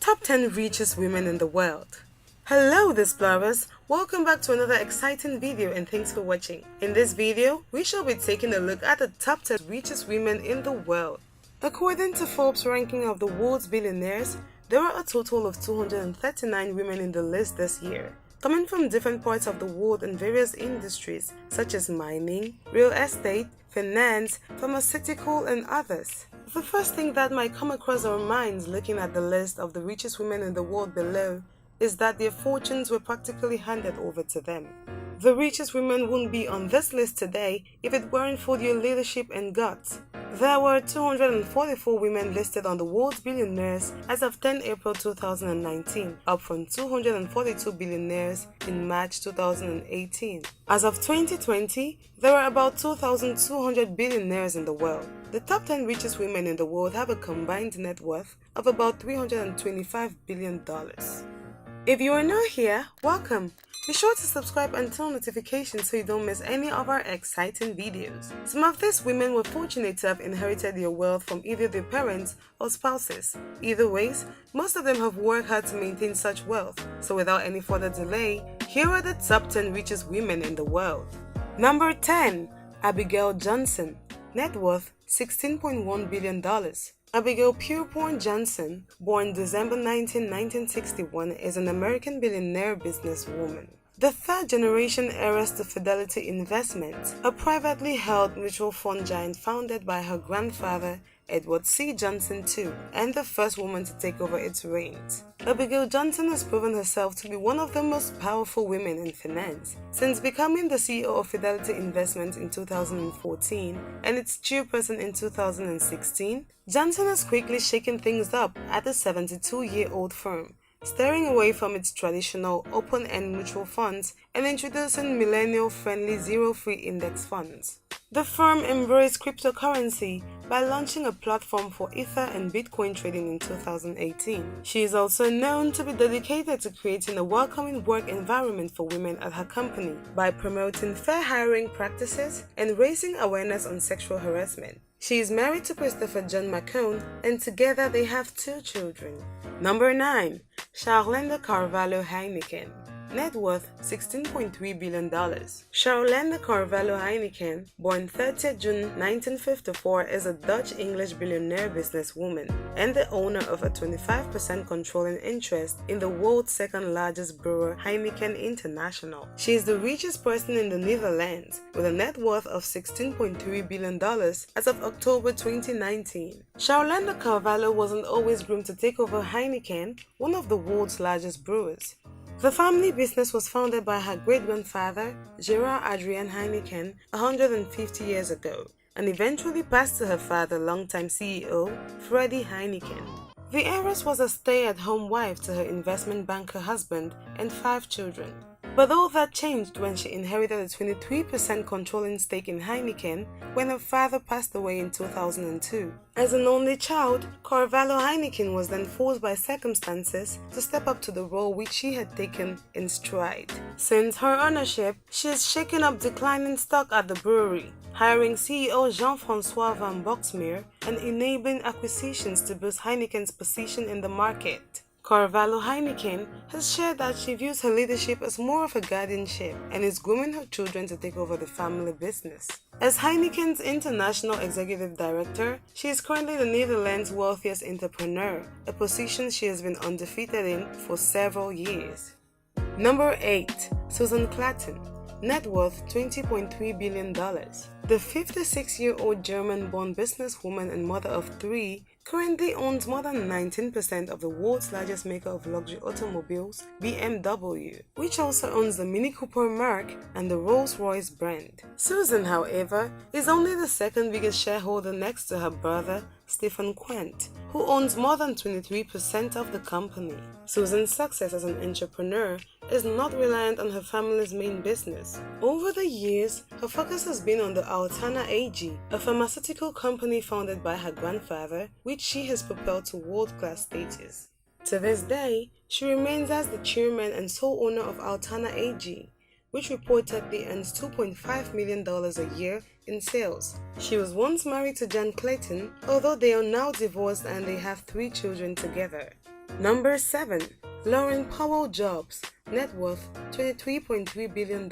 Top 10 Richest Women in the World. Hello Discoverers, welcome back to another exciting video and thanks for watching. In this video, we shall be taking a look at the top 10 richest women in the world. According to Forbes' ranking of the world's billionaires, there are a total of 239 women in the list this year, coming from different parts of the world in various industries such as mining, real estate, finance, pharmaceutical, and others. The first thing that might come across our minds looking at the list of the richest women in the world below is that their fortunes were practically handed over to them. The richest women wouldn't be on this list today if it weren't for their leadership and guts. There were 244 women listed on the world's billionaires as of 10 April 2019, up from 242 billionaires in March 2018. As of 2020, there are about 2,200 billionaires in the world. The top 10 richest women in the world have a combined net worth of about $325 billion. If you are new here, welcome. Be sure to subscribe and turn on notifications so you don't miss any of our exciting videos. Some of these women were fortunate to have inherited their wealth from either their parents or spouses. Either ways, most of them have worked hard to maintain such wealth. So without any further delay, here are the top 10 richest women in the world. Number 10. Abigail Johnson. Net worth $16.1 billion. Abigail Pierpont Johnson, born December 19, 1961, is an American billionaire businesswoman. The third-generation heiress to Fidelity Investments, a privately held mutual fund giant founded by her grandfather, Edward C. Johnson II, and the first woman to take over its reins. Abigail Johnson has proven herself to be one of the most powerful women in finance. Since becoming the CEO of Fidelity Investments in 2014 and its chairperson in 2016, Johnson has quickly shaken things up at the 72-year-old firm, steering away from its traditional open-end mutual funds and introducing millennial-friendly zero-fee index funds. The firm embraced cryptocurrency by launching a platform for Ether and Bitcoin trading in 2018. She is also known to be dedicated to creating a welcoming work environment for women at her company by promoting fair hiring practices and raising awareness on sexual harassment. She is married to Christopher John McCone and together they have 2 children. Number 9. Charlene Carvalho Heineken. Net worth $16.3 billion. Charlene Carvalho Heineken, born 30 June 1954, is a Dutch-English billionaire businesswoman and the owner of a 25% controlling interest in the world's second-largest brewer, Heineken International. She is the richest person in the Netherlands, with a net worth of $16.3 billion as of October 2019. Charlene Carvalho wasn't always groomed to take over Heineken, one of the world's largest brewers. The family business was founded by her great-grandfather, Gerard Adrien Heineken, 150 years ago, and eventually passed to her father, longtime CEO, Freddie Heineken. The heiress was a stay-at-home wife to her investment banker husband and 5 children. But all that changed when she inherited a 23% controlling stake in Heineken when her father passed away in 2002. As an only child, Carvalho Heineken was then forced by circumstances to step up to the role which she had taken in stride. Since her ownership, she has shaken up declining stock at the brewery, hiring CEO Jean-François van Boxmeer and enabling acquisitions to boost Heineken's position in the market. Carvalho Heineken has shared that she views her leadership as more of a guardianship and is grooming her children to take over the family business. As Heineken's international executive director, she is currently the Netherlands' wealthiest entrepreneur, a position she has been undefeated in for several years. Number 8. Susan Clayton. Net worth $20.3 billion. The 56-year-old German-born businesswoman and mother of 3 currently owns more than 19% of the world's largest maker of luxury automobiles, BMW, which also owns the Mini Cooper mark and the Rolls-Royce brand. Susan, however, is only the second biggest shareholder next to her brother, Stefan Quent, who owns more than 23% of the company. Susan's success as an entrepreneur is not reliant on her family's main business. Over the years, her focus has been on the Altana AG, a pharmaceutical company founded by her grandfather, which she has propelled to world-class status. To this day, she remains as the chairman and sole owner of Altana AG, which reportedly earns $2.5 million a year in sales. She was once married to John Clayton, although they are now divorced and they have 3 children together. Number 7. Lauren Powell Jobs, net worth $23.3 billion.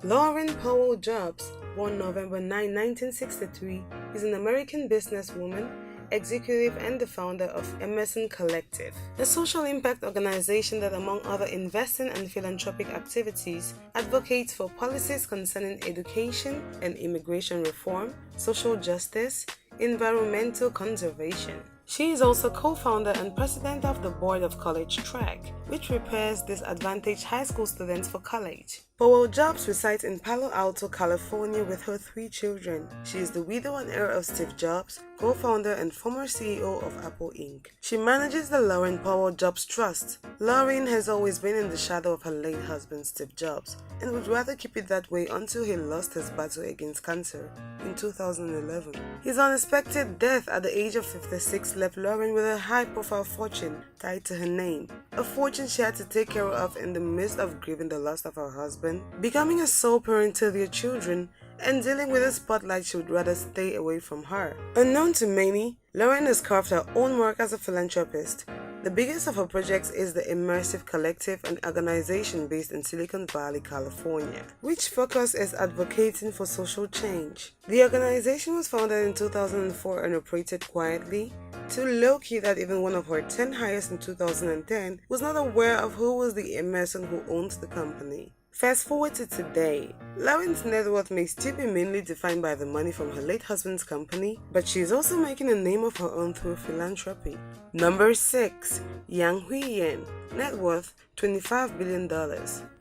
Lauren Powell Jobs, born November 9, 1963, is an American businesswoman, executive, and the founder of Emerson Collective, a social impact organization that, among other investing and philanthropic activities, advocates for policies concerning education and immigration reform, social justice, environmental conservation. She is also co-founder and president of the board of College Track, which prepares disadvantaged high school students for college. Powell Jobs resides in Palo Alto, California with her 3 children. She is the widow and heir of Steve Jobs, co-founder and former CEO of Apple Inc. She manages the Lauren Powell Jobs Trust. Lauren has always been in the shadow of her late husband Steve Jobs and would rather keep it that way until he lost his battle against cancer in 2011. His unexpected death at the age of 56 left Lauren with a high-profile fortune tied to her name, a fortune she had to take care of in the midst of grieving the loss of her husband, becoming a sole parent to their children, and dealing with a spotlight she would rather stay away from her. Unknown to many, Lauren has carved her own mark as a philanthropist. The biggest of her projects is the Immersive Collective, an organization based in Silicon Valley, California, which focus is advocating for social change. The organization was founded in 2004 and operated quietly, too low-key that even one of her 10 hires in 2010 was not aware of who was the Emerson who owns the company. Fast forward to today, Lauren's net worth may still be mainly defined by the money from her late husband's company, but she is also making a name of her own through philanthropy. Number 6. Yang Huiyan, net worth $25 billion.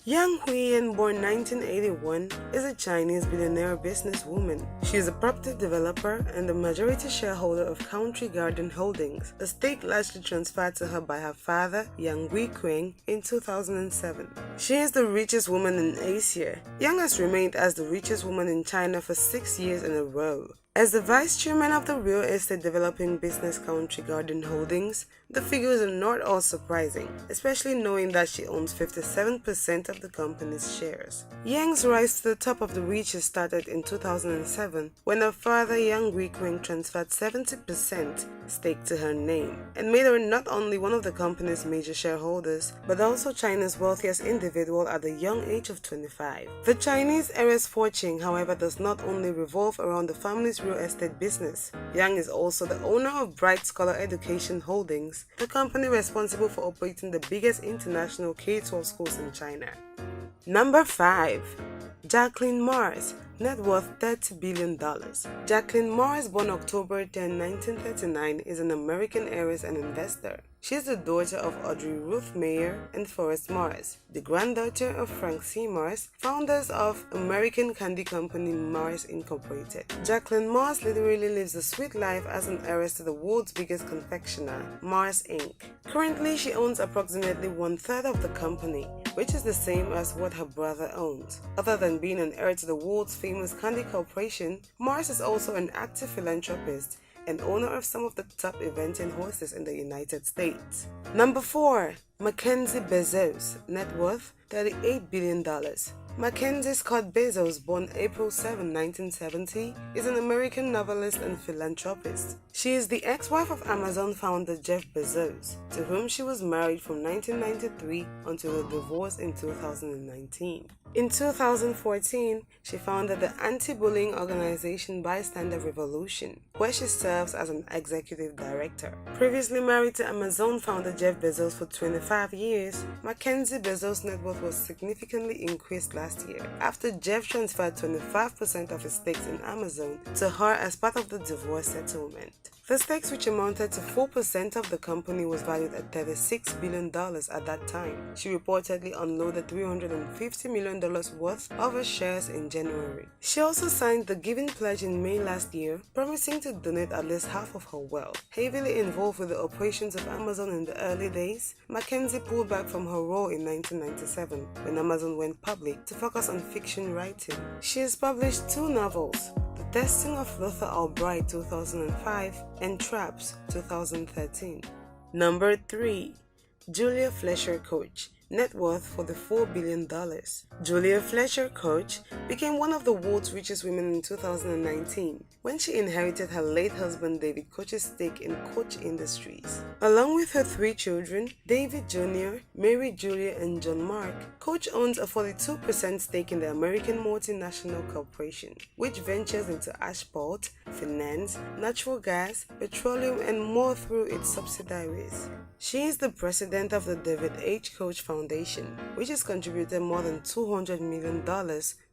Yang Huiyan, born 1981, is a Chinese billionaire businesswoman. She is a property developer and the majority shareholder of Country Garden Holdings, a stake largely transferred to her by her father, Yang Weiquan, in 2007. She is the richest woman in Asia. Yang has remained as the richest woman in China for 6 years in a row. As the vice chairman of the real estate developing business Country Garden Holdings, the figures are not all surprising, especially knowing that she owns 57% of the company's shares. Yang's rise to the top of the RICHEST started in 2007 when her father Yang Weiquan transferred 70% stake to her name and made her not only one of the company's major shareholders, but also China's wealthiest individual at the young age of 25. The Chinese heiress fortune, however, does not only revolve around the family's real estate business. Yang is also the owner of Bright Scholar Education Holdings, the company responsible for operating the biggest international K-12 schools in China. Number 5. Jacqueline Mars, net worth $30 billion. Jacqueline Mars, born October 10, 1939, is an American heiress and investor. She is the daughter of Audrey Ruth Meyer and Forrest Mars, the granddaughter of Frank C. Mars, founders of American candy company Mars Incorporated. Jacqueline Mars literally lives a sweet life as an heiress to the world's biggest confectioner, Mars Inc. Currently, she owns approximately 1/3 of the company, which is the same as what her brother owns. Other than being an heir to the world's famous candy corporation, Mars is also an active philanthropist and owner of some of the top eventing horses in the United States. Number 4. Mackenzie Bezos, net worth $38 billion. Mackenzie Scott Bezos, born April 7, 1970, is an American novelist and philanthropist. She is the ex-wife of Amazon founder Jeff Bezos, to whom she was married from 1993 until her divorce in 2019. In 2014, she founded the anti-bullying organization Bystander Revolution, where she serves as an executive director. Previously married to Amazon founder Jeff Bezos for 25 years, Mackenzie Bezos' net worth was significantly increased last year after Jeff transferred 25% of his stakes in Amazon to her as part of the divorce settlement. The stakes, which amounted to 4% of the company, was valued at $36 billion at that time. She reportedly unloaded $350 million worth of her shares in January. She also signed the Giving Pledge in May last year, promising to donate at least half of her wealth. Heavily involved with the operations of Amazon in the early days, Mackenzie pulled back from her role in 1997 when Amazon went public to focus on fiction writing. She has published 2 novels, The Testing of Luther Albright 2005 and Traps 2013. Number 3. Julia Fletcher Coach, net worth for the $4 billion. Julia Fletcher Koch became one of the world's richest women in 2019 when she inherited her late husband David Koch's stake in Koch Industries. Along with her 3 children, David Jr., Mary Julia, and John Mark, Koch owns a 42% stake in the American multinational corporation, which ventures into asphalt, finance, natural gas, petroleum, and more through its subsidiaries. She is the president of the David H. Koch Foundation, which has contributed more than $200 million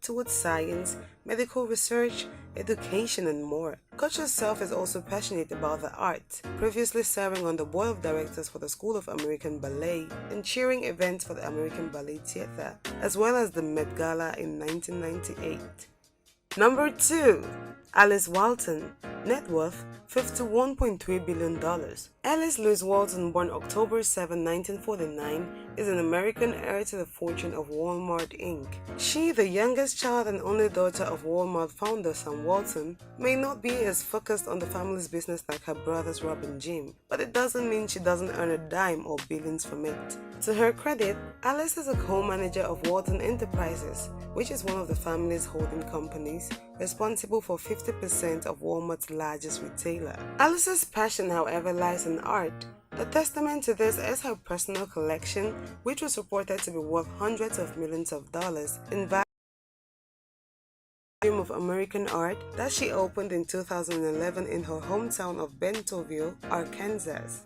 towards science, medical research, education, and more. Koch herself is also passionate about the arts, previously serving on the board of directors for the School of American Ballet and cheering events for the American Ballet Theatre, as well as the Met Gala in 1998. Number 2. Alice Walton, net worth $51.3 billion. Alice Louise Walton, born October 7, 1949, is an American heir to the fortune of Walmart Inc. She, the youngest child and only daughter of Walmart founder Sam Walton, may not be as focused on the family's business like her brothers Rob and Jim, but it doesn't mean she doesn't earn a dime or billions from it. To her credit, Alice is a co-manager of Walton Enterprises, which is one of the family's holding companies, responsible for 50% of Walmart's largest retailer. Alice's passion, however, lies in art. A testament to this is her personal collection, which was reported to be worth hundreds of millions of dollars in value of American art that she opened in 2011 in her hometown of Bentonville, Arkansas.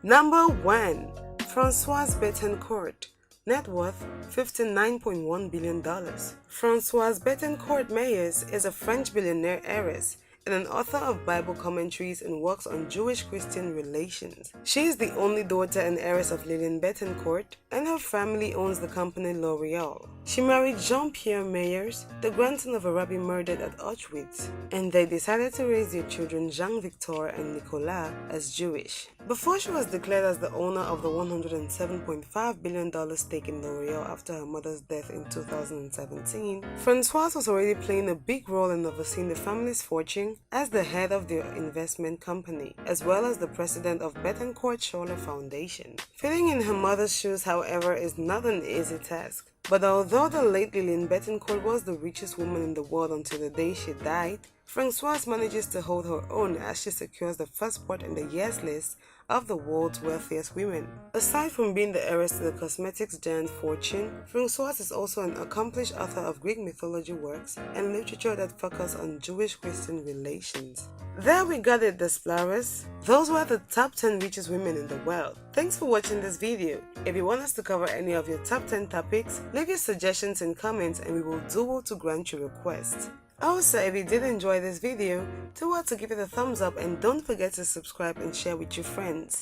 Number 1. Françoise Bettencourt, net worth $59.1 billion. Françoise Bettencourt Meyers is a French billionaire heiress and an author of Bible commentaries and works on Jewish-Christian relations. She is the only daughter and heiress of Lillian Bettencourt, and her family owns the company L'Oreal. She married Jean-Pierre Meyers, the grandson of a rabbi murdered at Auschwitz, and they decided to raise their children Jean-Victor and Nicolas as Jewish. Before she was declared as the owner of the $107.5 billion stake in L'Oreal after her mother's death in 2017, Françoise was already playing a big role in overseeing the family's fortune as the head of their investment company, as well as the president of Bettencourt Scholar Foundation. Filling in her mother's shoes, however, is not an easy task. But although the late Lillian Bettencourt was the richest woman in the world until the day she died, Françoise manages to hold her own as she secures the first spot in the year's list of the world's wealthiest women. Aside from being the heiress to the cosmetics giant Fortune, Françoise is also an accomplished author of Greek mythology works and literature that focus on Jewish-Christian relations. There we got it, Explorers. Those were the top 10 richest women in the world. Thanks for watching this video. If you want us to cover any of your top 10 topics, leave your suggestions in comments and we will do well to grant your request. Also, if you did enjoy this video, do well to give it a thumbs up and don't forget to subscribe and share with your friends.